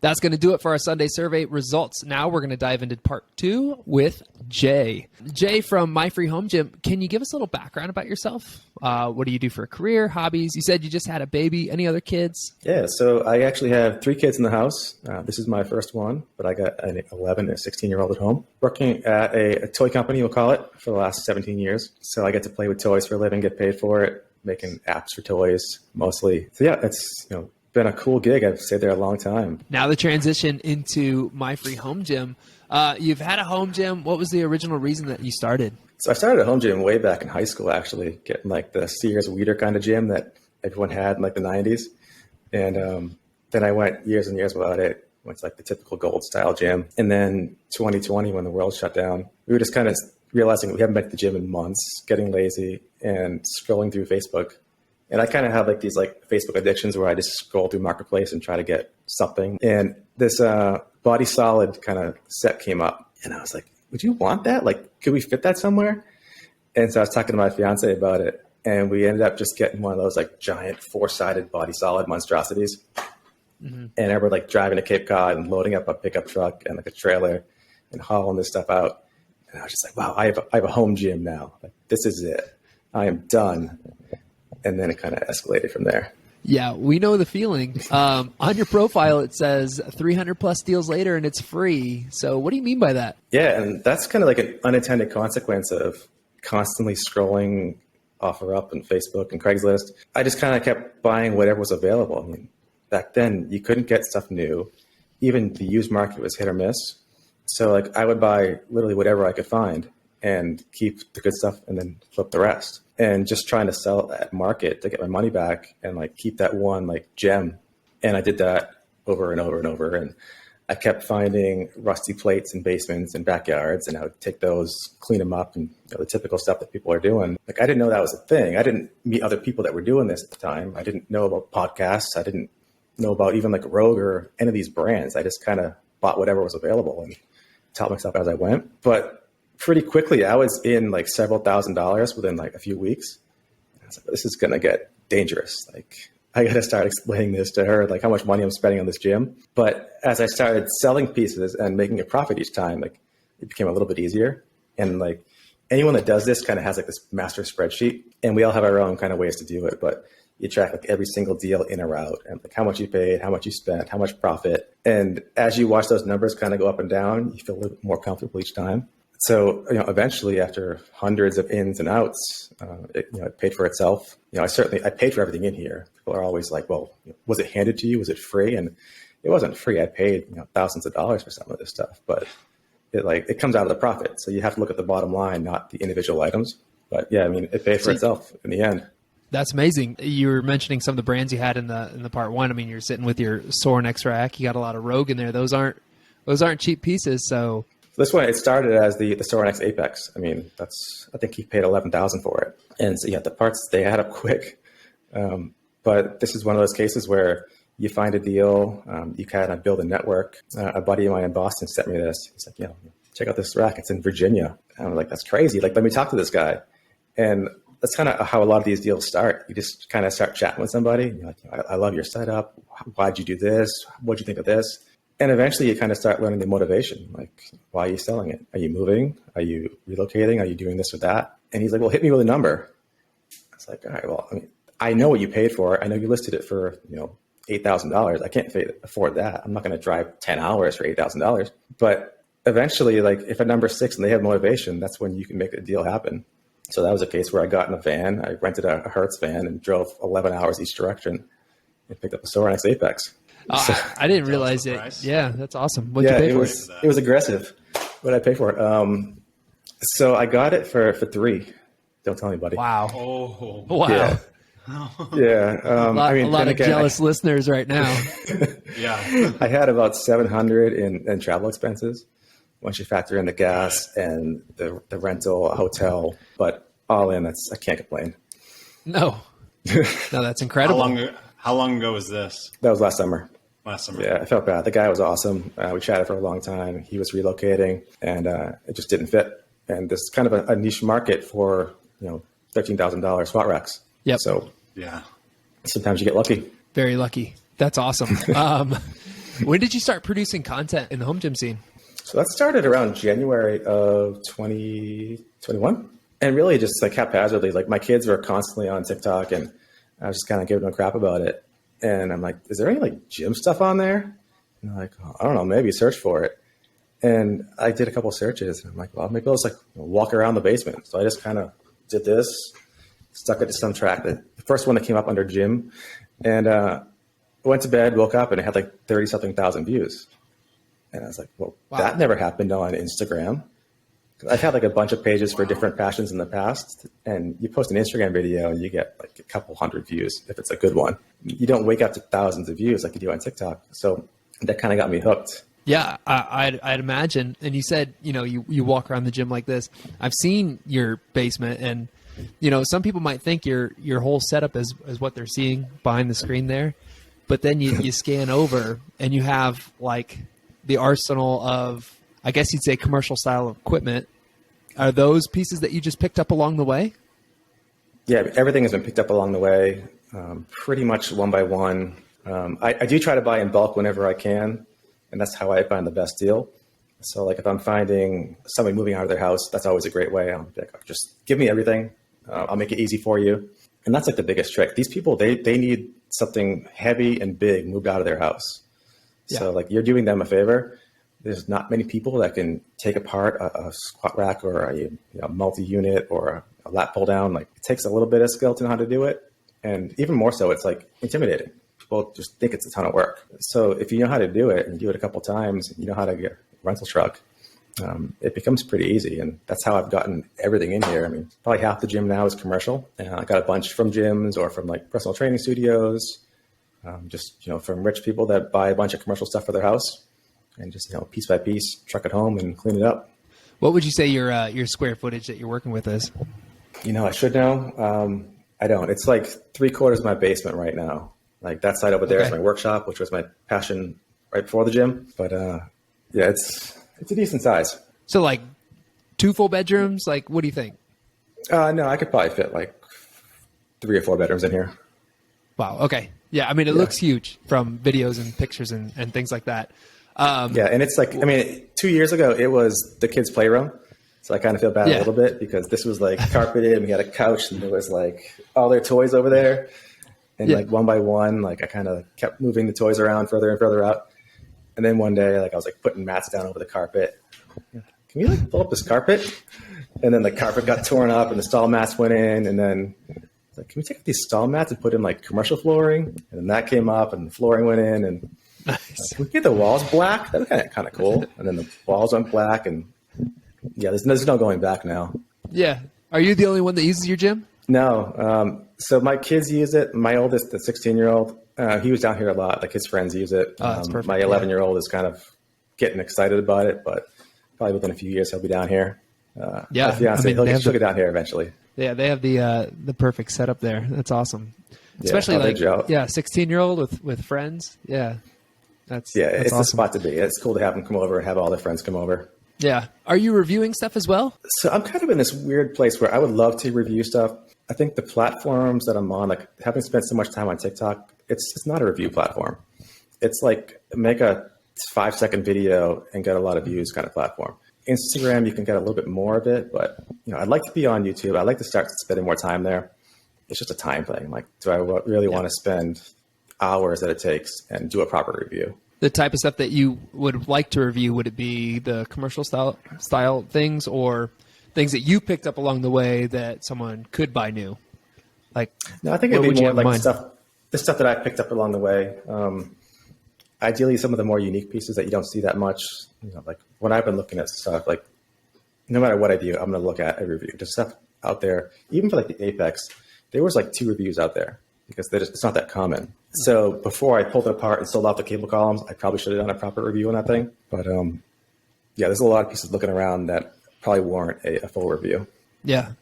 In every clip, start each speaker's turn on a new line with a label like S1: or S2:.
S1: That's going to do it for our Sunday survey results. Now we're going to dive into part 2 with Jay. Jay from My Free Home Gym, can you give us a little background about yourself? What do you do for a career, hobbies? You said you just had a baby. Any other kids?
S2: Yeah, so I actually have 3 kids in the house. This is my first one, but I got an 11 and a 16-year-old at home. Working at a toy company, we'll call it, for the last 17 years. So I get to play with toys for a living, get paid for it, making apps for toys mostly. So yeah, it's been a cool gig. I've stayed there a long time.
S1: Now the transition into My Free Home Gym. You've had a home gym. What was the original reason that you started?
S2: So I started a home gym way back in high school, actually, getting like the Sears Weeder kind of gym that everyone had in like the 90s. And then I went years and years without it. Went to like the typical gold style gym. And then 2020, when the world shut down, we were just kind of realizing we haven't been to the gym in months, getting lazy and scrolling through Facebook. And I kind of have like these like Facebook addictions where I just scroll through Marketplace and try to get something. And this Body Solid kind of set came up. And I was like, would you want that? Like, could we fit that somewhere? And so I was talking to my fiance about it. And we ended up just getting one of those like giant 4-sided Body Solid monstrosities. Mm-hmm. And I were like driving to Cape Cod and loading up a pickup truck and like a trailer and hauling this stuff out. And I was just like, wow, I have a home gym now. Like, this is it. I am done. And then it kind of escalated from there.
S1: Yeah, we know the feeling. On your profile, it says 300 plus deals later and it's free. So what do you mean by that?
S2: Yeah, and that's kind of like an unintended consequence of constantly scrolling OfferUp and Facebook and Craigslist. I just kind of kept buying whatever was available. I mean, back then you couldn't get stuff new. Even the used market was hit or miss. So like I would buy literally whatever I could find and keep the good stuff and then flip the rest. And just trying to sell at market to get my money back and like keep that one like gem. And I did that over and over and over. And I kept finding rusty plates in basements and backyards, and I would take those, clean them up, and the typical stuff that people are doing. Like I didn't know that was a thing. I didn't meet other people that were doing this at the time. I didn't know about podcasts. I didn't know about even like Rogue or any of these brands. I just kind of bought whatever was available and taught myself as I went. But pretty quickly, I was in like several $1,000s within like a few weeks. I was like, this is going to get dangerous. Like, I got to start explaining this to her, like how much money I'm spending on this gym. But as I started selling pieces and making a profit each time, like it became a little bit easier. And like anyone that does this kind of has like this master spreadsheet, and we all have our own kind of ways to do it. But you track like every single deal in or out, and like how much you paid, how much you spent, how much profit. And as you watch those numbers kind of go up and down, you feel a little bit more comfortable each time. So, eventually after hundreds of ins and outs, it paid for itself. I paid for everything in here. People are always like, well, was it handed to you? Was it free? And it wasn't free. I paid, thousands of dollars for some of this stuff, but it comes out of the profit. So you have to look at the bottom line, not the individual items. But yeah, I mean, it paid for itself in the end.
S1: That's amazing. You were mentioning some of the brands you had in the part one. I mean, you're sitting with your Sorinex rack. You got a lot of Rogue in there. Those aren't cheap pieces. So
S2: this one, it started as the Sorinex Apex. I mean, I think he paid $11,000 for it. And so, yeah, the parts, they add up quick. But this is one of those cases where you find a deal, you kind of build a network. A buddy of mine in Boston sent me this. He's like, check out this rack. It's in Virginia. And I'm like, that's crazy. Like, let me talk to this guy. And that's kind of how a lot of these deals start. You just kind of start chatting with somebody. And you're like, I love your setup. Why'd you do this? What'd you think of this? And eventually you kind of start learning the motivation. Like, why are you selling it? Are you moving? Are you relocating? Are you doing this or that? And he's like, well, hit me with a number. I was like, all right, well, I mean, I know what you paid for it. I know you listed it for, $8,000. I can't afford that. I'm not going to drive 10 hours for $8,000. But eventually, like if a number sticks and they have motivation, that's when you can make a deal happen. So that was a case where I got in a van. I rented a Hertz van and drove 11 hours each direction and picked up a Sorinex Apex.
S1: So, I didn't realize it. Yeah, that's awesome. What'd you pay for it?
S2: It was aggressive. What did I pay for it? So I got it for $3,000. Don't tell anybody.
S1: Wow.
S3: Oh,
S1: wow.
S2: Yeah. Yeah.
S1: A lot of jealous listeners right now.
S3: Yeah.
S2: I had about $700 in travel expenses once you factor in the gas and the rental, hotel, but all in, I can't complain.
S1: No, that's incredible.
S3: How long ago was this?
S2: That was last summer.
S3: Last summer.
S2: Yeah, I felt bad. The guy was awesome. We chatted for a long time. He was relocating, and it just didn't fit. And this is kind of a niche market for $13,000 SWAT racks.
S1: Yep.
S2: So
S3: yeah,
S2: sometimes you get lucky.
S1: Very lucky. That's awesome. When did you start producing content in the home gym scene?
S2: So that started around January of 2021. And really just like haphazardly, like my kids were constantly on TikTok and I was just kind of giving them crap about it. And I'm like, is there any like gym stuff on there? And they're like, oh, I don't know, maybe search for it. And I did a couple of searches and I'm like, well, maybe I'll just like walk around the basement. So I just kind of did this, stuck it to some track. The first one that came up under gym, and went to bed, woke up, and it had like 30 something thousand views. And I was like, well,
S1: wow,
S2: that never happened on Instagram. I've had like a bunch of pages for different passions in the past, and you post an Instagram video and you get like a couple hundred views if it's a good one. You don't wake up to thousands of views like you do on TikTok. So that kind of got me hooked.
S1: Yeah, I'd imagine. And you said, you walk around the gym like this. I've seen your basement, and some people might think your whole setup is what they're seeing behind the screen there. But then you scan over and you have like the arsenal of, I guess you'd say, commercial style equipment. Are those pieces that you just picked up along the way?
S2: Yeah, everything has been picked up along the way, pretty much one by one. I do try to buy in bulk whenever I can, and that's how I find the best deal. So like if I'm finding somebody moving out of their house, that's always a great way. I'm like, just give me everything. I'll make it easy for you. And that's like the biggest trick. These people, they need something heavy and big moved out of their house. Yeah. So like you're doing them a favor. There's not many people that can take apart a squat rack or a multi-unit or a lat pull down. Like it takes a little bit of skill to know how to do it. And even more so, it's like intimidating. People just think it's a ton of work. So if you know how to do it and you do it a couple times, and you know how to get a rental truck, it becomes pretty easy. And that's how I've gotten everything in here. I mean, probably half the gym now is commercial. And I got a bunch from gyms or from like personal training studios, from rich people that buy a bunch of commercial stuff for their house and just, piece by piece, truck it home and clean it up.
S1: What would you say your square footage that you're working with is?
S2: I should know. I don't. It's like 3/4 of my basement right now. Like that side over there is my workshop, which was my passion right before the gym. But it's a decent size.
S1: So like 2 full bedrooms? Like, what do you think?
S2: No, I could probably fit like 3 or 4 bedrooms in here.
S1: Wow. Okay. Yeah. I mean, it looks huge from videos and pictures and things like that.
S2: And it's like, 2 years ago, it was the kids' playroom. So I kind of feel bad a little bit because this was like carpeted and we had a couch and there was like all their toys over there. And like one by one, like I kind of kept moving the toys around further and further out. And then one day, like I was like putting mats down over the carpet. Can you like pull up this carpet? And then the carpet got torn up and the stall mats went in. And then like, can we take out these stall mats and put in like commercial flooring? And then that came up and the flooring went in. And
S1: nice.
S2: Can we get the walls black? That was kind of cool. And then the walls went black. And there's no going back now. Yeah.
S1: Are you the only one that uses your gym?
S2: No. So my kids use it. My oldest, the 16-year-old, he was down here a lot. Like his friends use it.
S1: Oh, that's perfect.
S2: My 11-year-old is kind of getting excited about it, but probably within a few years he'll be down here. My fiance, he'll get down here eventually.
S1: Yeah, they have the perfect setup there. That's awesome. Especially 16-year-old with friends. Yeah, that's
S2: it's
S1: awesome.
S2: the spot to be. It's cool to have them come over and have all their friends come over.
S1: Yeah. Are you reviewing stuff as well?
S2: So I'm kind of in this weird place where I would love to review stuff. I think the platforms that I'm on, like having spent so much time on TikTok, it's not a review platform. It's like make a 5-second video and get a lot of views kind of platform. Instagram, you can get a little bit more of it, but I'd like to be on YouTube. I'd like to start spending more time there. It's just a time thing. Like, do I really want to spend hours that it takes and do a proper review?
S1: The type of stuff that you would like to review, would it be the commercial style things or things that you picked up along the way that someone could buy new? Like,
S2: no, I think it'd be more like the stuff that I picked up along the way. Ideally, some of the more unique pieces that you don't see that much. Like when I've been looking at stuff, like no matter what I do, I'm going to look at a review. There's stuff out there, even for like the Apex, there was like 2 reviews out there because it's not that common. So before I pulled it apart and sold off the cable columns, I probably should have done a proper review on that thing. But there's a lot of pieces looking around that probably warrant a full review.
S1: Yeah.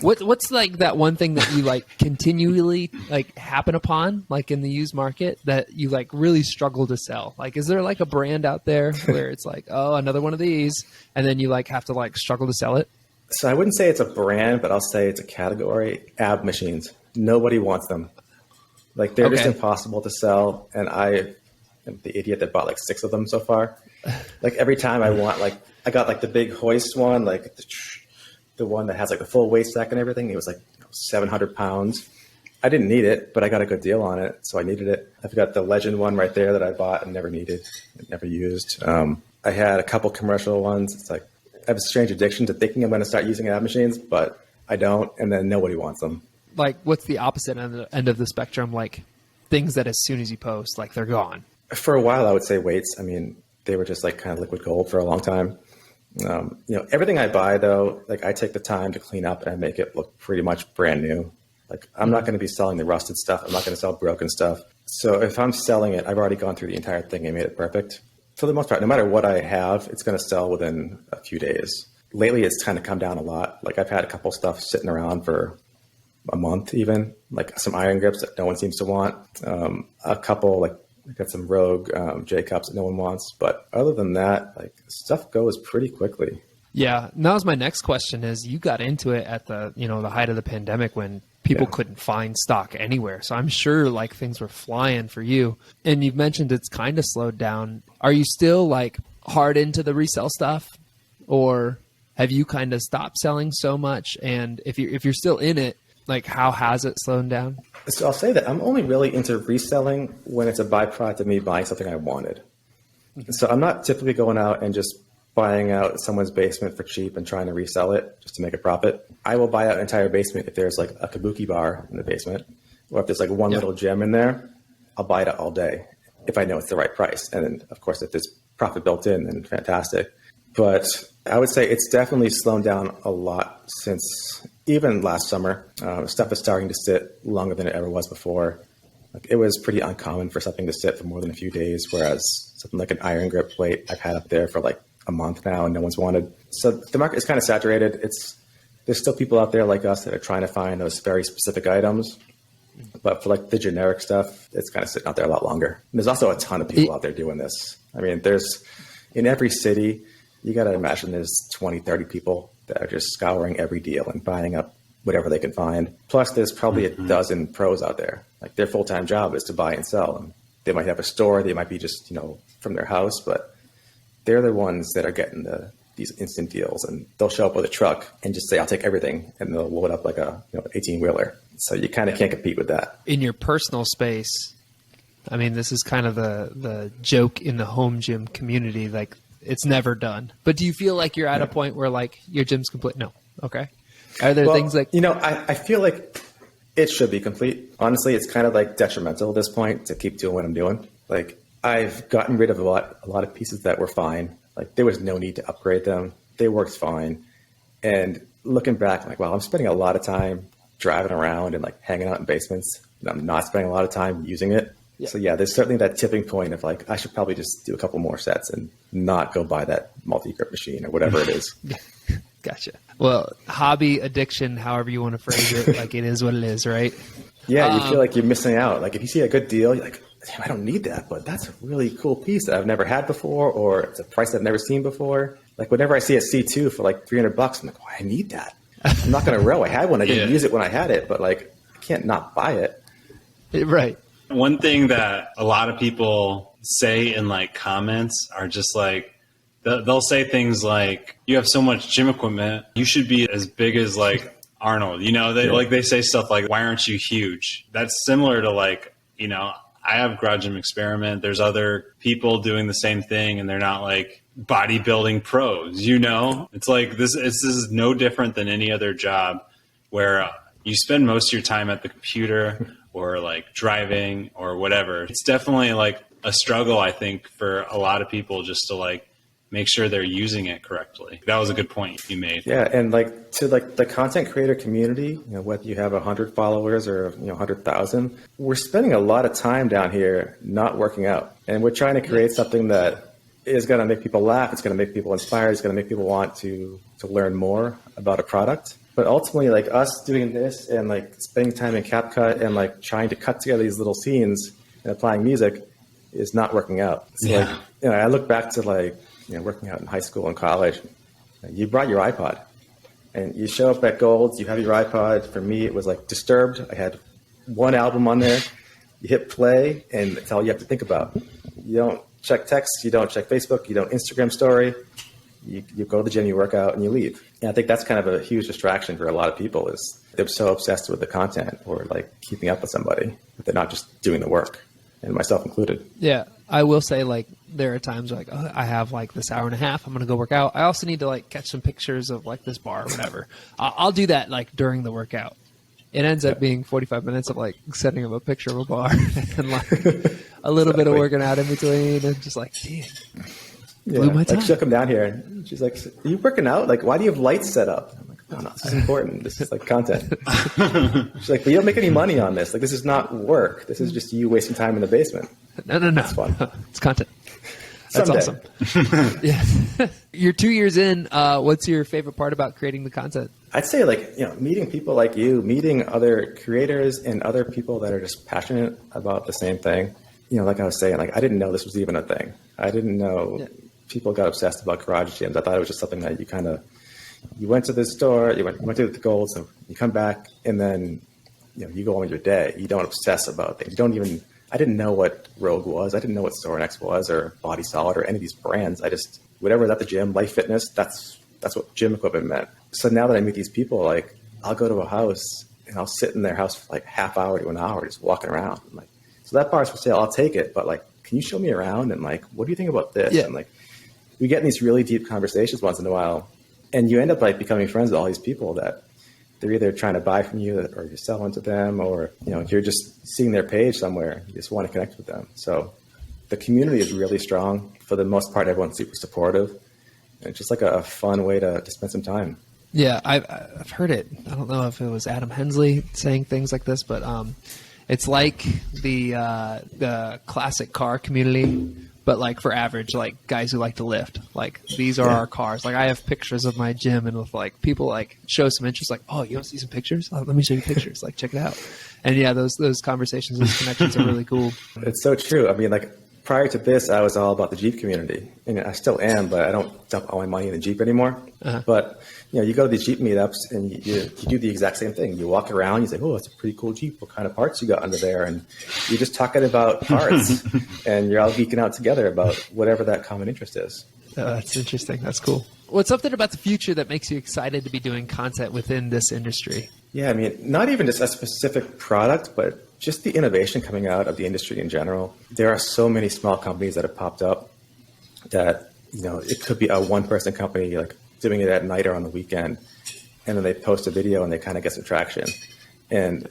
S1: What's like that one thing that you like continually like happen upon like in the used market that you like really struggle to sell? Like, is there like a brand out there where it's like, oh, another one of these, and then you like have to like struggle to sell it?
S2: So I wouldn't say it's a brand, but I'll say it's a category. Ab machines. Nobody wants them. Like they're just impossible to sell. And I I'm the idiot that bought like 6 of them so far. Like every time I want, like I got like the big hoist one, like the one that has like the full weight stack and everything. It was like 700 pounds. I didn't need it, but I got a good deal on it, so I needed it. I've got the Legend one right there that I bought and never needed, never used. I had a couple commercial ones. It's like I have a strange addiction to thinking I'm going to start using ad machines, but I don't, and then nobody wants them.
S1: Like, what's the opposite end of the spectrum? Like, things that as soon as you post, like, they're gone.
S2: For a while, I would say weights. I mean, they were just like kind of liquid gold for a long time. Everything I buy, though, like I take the time to clean up and I make it look pretty much brand new. Like, I'm not going to be selling the rusted stuff. I'm not going to sell broken stuff. So if I'm selling it, I've already gone through the entire thing and made it perfect. For the most part, no matter what I have, it's going to sell within a few days. Lately, it's kind of come down a lot. Like, I've had a couple stuff sitting around for a month even, like some iron grips that no one seems to want. A couple, like, I got some Rogue J cups that no one wants. But other than that, like, stuff goes pretty quickly.
S1: Yeah. And that was my next question is you got into it at the height of the pandemic when people couldn't find stock anywhere. So I'm sure like things were flying for you. And you've mentioned it's kind of slowed down. Are you still like hard into the resell stuff, or have you kind of stopped selling so much? And if you're still in it, like how has it slowed down?
S2: So I'll say that I'm only really into reselling when it's a byproduct of me buying something I wanted. So I'm not typically going out and just buying out someone's basement for cheap and trying to resell it just to make a profit. I will buy out an entire basement if there's like a kabuki bar in the basement, or if there's like one little gem in there, I'll buy it all day if I know it's the right price. And then, of course, if there's profit built in, then fantastic. But I would say it's definitely slowed down a lot since even last summer. Stuff is starting to sit longer than it ever was before. Like, it was pretty uncommon for something to sit for more than a few days, whereas something like an iron grip plate I've had up there for like a month now and no one's wanted. So the market is kind of saturated. There's still people out there like us that are trying to find those very specific items. But for like the generic stuff, it's kind of sitting out there a lot longer. And there's also a ton of people out there doing this. I mean, there's in every city, you got to imagine there's 20, 30 people that are just scouring every deal and buying up whatever they can find. Plus, there's probably a dozen pros out there. Like, their full-time job is to buy and sell. And they might have a store. They might be just, from their house. But they're the ones that are getting these instant deals. And they'll show up with a truck and just say, I'll take everything. And they'll load up like a 18-wheeler. So you kind of can't compete with that.
S1: In your personal space, I mean, this is kind of the joke in the home gym community. Like, it's never done. But do you feel like you're at a point where like your gym's complete? No. Okay. Are there things like,
S2: I feel like it should be complete. Honestly, it's kind of like detrimental at this point to keep doing what I'm doing. Like, I've gotten rid of a lot of pieces that were fine. Like, there was no need to upgrade them. They worked fine. And looking back, I'm like, wow, I'm spending a lot of time driving around and like hanging out in basements. And I'm not spending a lot of time using it. Yeah. So yeah, there's certainly that tipping point of like, I should probably just do a couple more sets and not go buy that multi-grip machine or whatever it is.
S1: Gotcha. Well, hobby, addiction, however you want to phrase it, like it is what it is, right?
S2: Yeah, you feel like you're missing out. Like if you see a good deal, you're like, damn, I don't need that, but that's a really cool piece that I've never had before, or it's a price I've never seen before. Like whenever I see a C2 for like $300, I'm like, oh, I need that. I'm not going to row. I had one. I didn't use it when I had it, but like I can't not buy it.
S1: Right.
S3: One thing that a lot of people say in like comments are just like, they'll say things like, you have so much gym equipment, you should be as big as like Arnold, they say stuff like, why aren't you huge? That's similar to like, I have Garage Gym Experiment. There's other people doing the same thing and they're not like bodybuilding pros, It's like, this is no different than any other job where you spend most of your time at the computer or like driving or whatever. It's definitely like a struggle, I think, for a lot of people just to like make sure they're using it correctly. That was a good point you made.
S2: Yeah, and like to like the content creator community, whether you have 100 followers or 100,000, we're spending a lot of time down here not working out, and we're trying to create something that is going to make people laugh. It's going to make people inspired. It's going to make people want to learn more about a product. But ultimately, like us doing this and like spending time in CapCut and like trying to cut together these little scenes and applying music is not working out. So like, I look back to like, working out in high school and college. You brought your iPod and you show up at Gold's, you have your iPod. For me, it was like Disturbed. I had one album on there You hit play, and that's all you have to think about. You don't check text, you don't check Facebook, you don't Instagram story. You go to the gym, you work out, and you leave. And I think that's kind of a huge distraction for a lot of people is they're so obsessed with the content or like keeping up with somebody that they're not just doing the work, and myself included.
S1: Yeah, I will say like there are times like I have like this hour and a half. I'm going to go work out. I also need to like catch some pictures of like this bar or whatever. I'll do that like during the workout. It ends up being 45 minutes of like setting up a picture of a bar and like a little bit of working out in between and just like, dang.
S2: Yeah, like she'll come down here and she's like, "Are you working out? Like, why do you have lights set up?" I'm like, "No, this is important. This is like content." She's like, "But you don't make any money on this. Like, this is not work. This is just you wasting time in the basement."
S1: No.
S2: It's fun.
S1: It's content. That's
S2: Someday.
S1: awesome. Yeah. You're 2 years in. What's your favorite part about creating the content?
S2: I'd say like, meeting people like you, meeting other creators and other people that are just passionate about the same thing. Like I was saying, like I didn't know this was even a thing. I didn't know people got obsessed about garage gyms. I thought it was just something that you went to the store, you went to the Golds, and you come back, and then you go on with your day. You don't obsess about things. I didn't know what Rogue was. I didn't know what Sorinex was or Body Solid or any of these brands. I just whatever was at the gym, Life Fitness. That's what gym equipment meant. So now that I meet these people, like I'll go to a house and I'll sit in their house for like half hour to an hour just walking around. I'm like, so that bar's for sale. I'll take it, but like, can you show me around? And like, what do you think about this?
S1: Yeah.
S2: And like, we get in these really deep conversations once in a while, and you end up like becoming friends with all these people that they're either trying to buy from you or you're selling to them, or you're just seeing their page somewhere. You just want to connect with them. So the community is really strong. For the most part, everyone's super supportive. And it's just like a fun way to spend some time.
S1: Yeah, I've heard it. I don't know if it was Adam Hensley saying things like this, but it's like the classic car community, but like for average, like guys who like to lift. Like these are our cars. Like I have pictures of my gym, and with like people like show some interest, like, oh, you want to see some pictures? Oh, let me show you pictures. Like check it out. And yeah, those conversations, those connections are really cool.
S2: It's so true. I mean, like prior to this, I was all about the Jeep community, and I still am, but I don't dump all my money in the Jeep anymore. But you go to these Jeep meetups and you do the exact same thing. You walk around, you say, "Oh, that's a pretty cool Jeep. What kind of parts you got under there?" And you're just talking about parts, and you're all geeking out together about whatever that common interest is.
S1: That's interesting. That's cool. What's something about the future that makes you excited to be doing content within this industry?
S2: Yeah, I mean, not even just a specific product, but just the innovation coming out of the industry in general. There are so many small companies that have popped up that, it could be a one-person company like doing it at night or on the weekend, and then they post a video and they kind of get some traction. And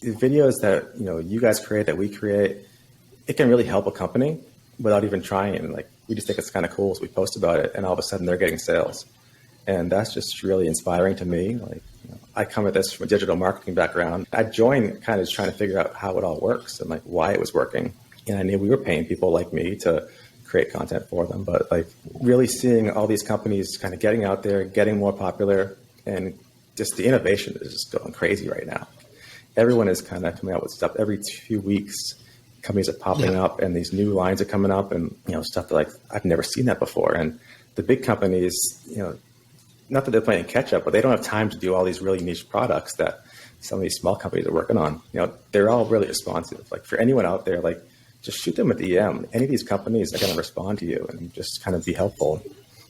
S2: the videos that, you guys create, that we create, it can really help a company without even trying. And like, we just think it's kind of cool, so we post about it, and all of a sudden they're getting sales. And that's just really inspiring to me. Like, I come at this from a digital marketing background. I joined kind of trying to figure out how it all works and like why it was working. And I knew we were paying people like me to create content for them, but like really seeing all these companies kind of getting out there, getting more popular, and just the innovation is just going crazy right now. Everyone is kind of coming out with stuff every 2 weeks. Companies are popping up, and these new lines are coming up, and stuff that like I've never seen that before. And the big companies, not that they're playing catch up, but they don't have time to do all these really niche products that some of these small companies are working on. They're all really responsive. Like for anyone out there, like just shoot them a DM. Any of these companies are going to respond to you and just kind of be helpful.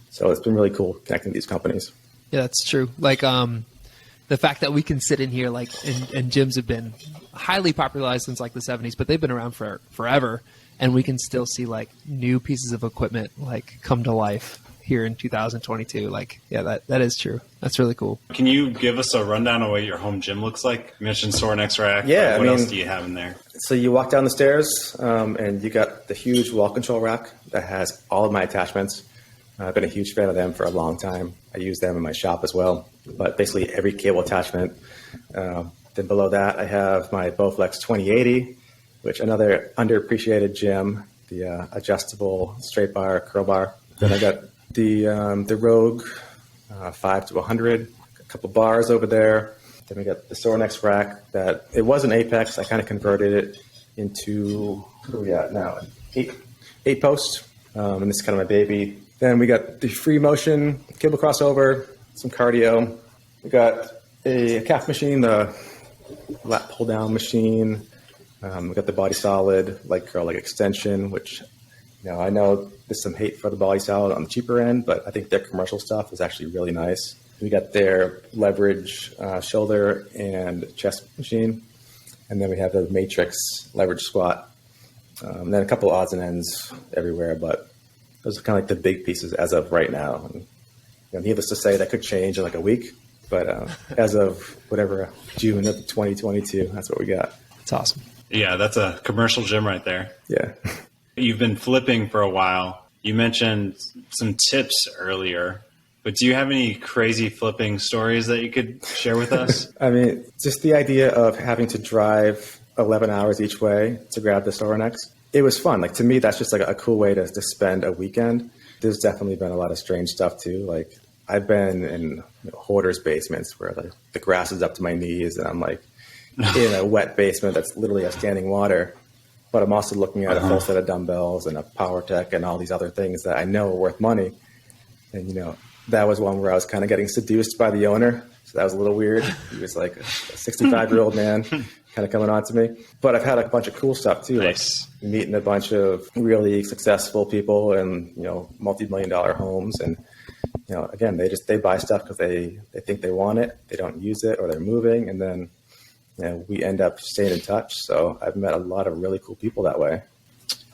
S2: So it's been really cool connecting with these companies.
S1: Yeah, that's true. Like the fact that we can sit in here, like, and gyms have been highly popularized since like the 70s, but they've been around for forever, and we can still see like new pieces of equipment like come to life here in 2022. Like, yeah, that is true. That's really cool.
S3: Can you give us a rundown of what your home gym looks like? You mentioned Sorinex rack.
S2: Yeah,
S3: what else do you have in there?
S2: So you walk down the stairs, and you got the huge wall control rack that has all of my attachments. I've been a huge fan of them for a long time. I use them in my shop as well, but basically every cable attachment. Then below that, I have my Bowflex 2080, which another underappreciated gym, the adjustable straight bar, curl bar. Then I got the Rogue 5 to 100, a couple bars over there. Then we got the Sorinex rack that it was an Apex. I kind of converted it into, what are we at now? Eight post. And this is kind of my baby. Then we got the free motion cable crossover, some cardio. We got a calf machine, the lat pull down machine, We got the Body Solid Light Curl Leg Extension, which, I know there's some hate for the Body Solid on the cheaper end, but I think their commercial stuff is actually really nice. We got their leverage shoulder and chest machine. And then we have the Matrix leverage squat. And then a couple odds and ends everywhere, but those are kind of like the big pieces as of right now. And, needless to say, that could change in like a week. But as of whatever, June of 2022, that's what we got.
S1: It's awesome.
S3: Yeah, that's a commercial gym right there.
S2: Yeah.
S3: You've been flipping for a while. You mentioned some tips earlier, but do you have any crazy flipping stories that you could share with us?
S2: I mean, just the idea of having to drive 11 hours each way to grab the Sorinex, it was fun. Like, to me, that's just like a cool way to spend a weekend. There's definitely been a lot of strange stuff too. Like, I've been in hoarders' basements where the grass is up to my knees and I'm like in a wet basement that's literally a standing water. But I'm also looking at a full set of dumbbells and a power tech and all these other things that I know are worth money. And, that was one where I was kind of getting seduced by the owner. So that was a little weird. He was like a 65-year-old man kind of coming on to me. But I've had a bunch of cool stuff too.
S3: Nice.
S2: Like meeting a bunch of really successful people and, multi-million-dollar homes. And, again, they buy stuff because they think they want it. They don't use it or they're moving. And then, we end up staying in touch. So I've met a lot of really cool people that way.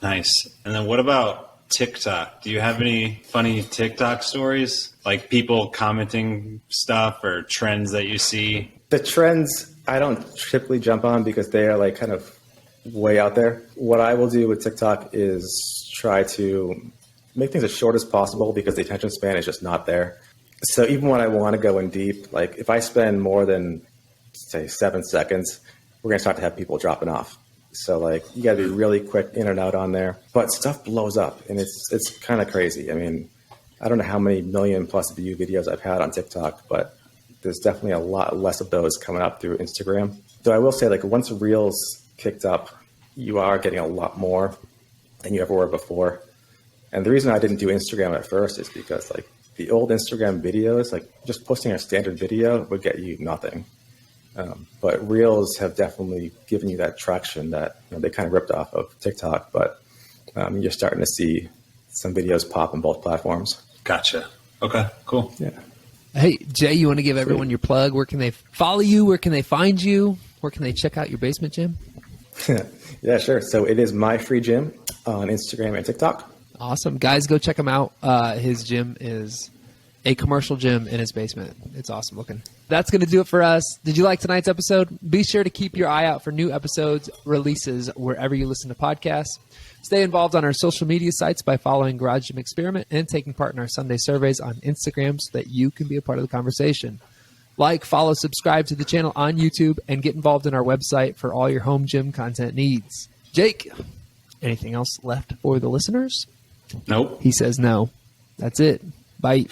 S3: Nice. And then what about TikTok? Do you have any funny TikTok stories? Like people commenting stuff or trends that you see?
S2: The trends I don't typically jump on because they are like kind of way out there. What I will do with TikTok is try to make things as short as possible because the attention span is just not there. So even when I want to go in deep, like if I spend more than, say, 7 seconds, we're going to start to have people dropping off. So like you got to be really quick in and out on there. But stuff blows up and it's kind of crazy. I mean, I don't know how many million plus view videos I've had on TikTok, but there's definitely a lot less of those coming up through Instagram. Though I will say, like, once Reels kicked up, you are getting a lot more than you ever were before. And the reason I didn't do Instagram at first is because, like, the old Instagram videos, like, just posting a standard video would get you nothing. But Reels have definitely given you that traction that they kind of ripped off of TikTok. But you're starting to see some videos pop on both platforms.
S3: Gotcha. Okay, cool.
S2: Yeah.
S1: Hey, Jay, you want to give everyone your plug? Where can they follow you? Where can they find you? Where can they check out your basement gym?
S2: Yeah, sure. So it is My Free Gym on Instagram and TikTok.
S1: Awesome. Guys, go check him out. His gym is a commercial gym in his basement. It's awesome looking. That's going to do it for us. Did you like tonight's episode? Be sure to keep your eye out for new episodes releases wherever you listen to podcasts. Stay involved on our social media sites by following Garage Gym Experiment and taking part in our Sunday surveys on Instagram so that you can be a part of the conversation. Like, follow, subscribe to the channel on YouTube, and get involved in our website for all your home gym content needs. Jake, anything else left for the listeners?
S3: Nope.
S1: He says no. That's it. Bye.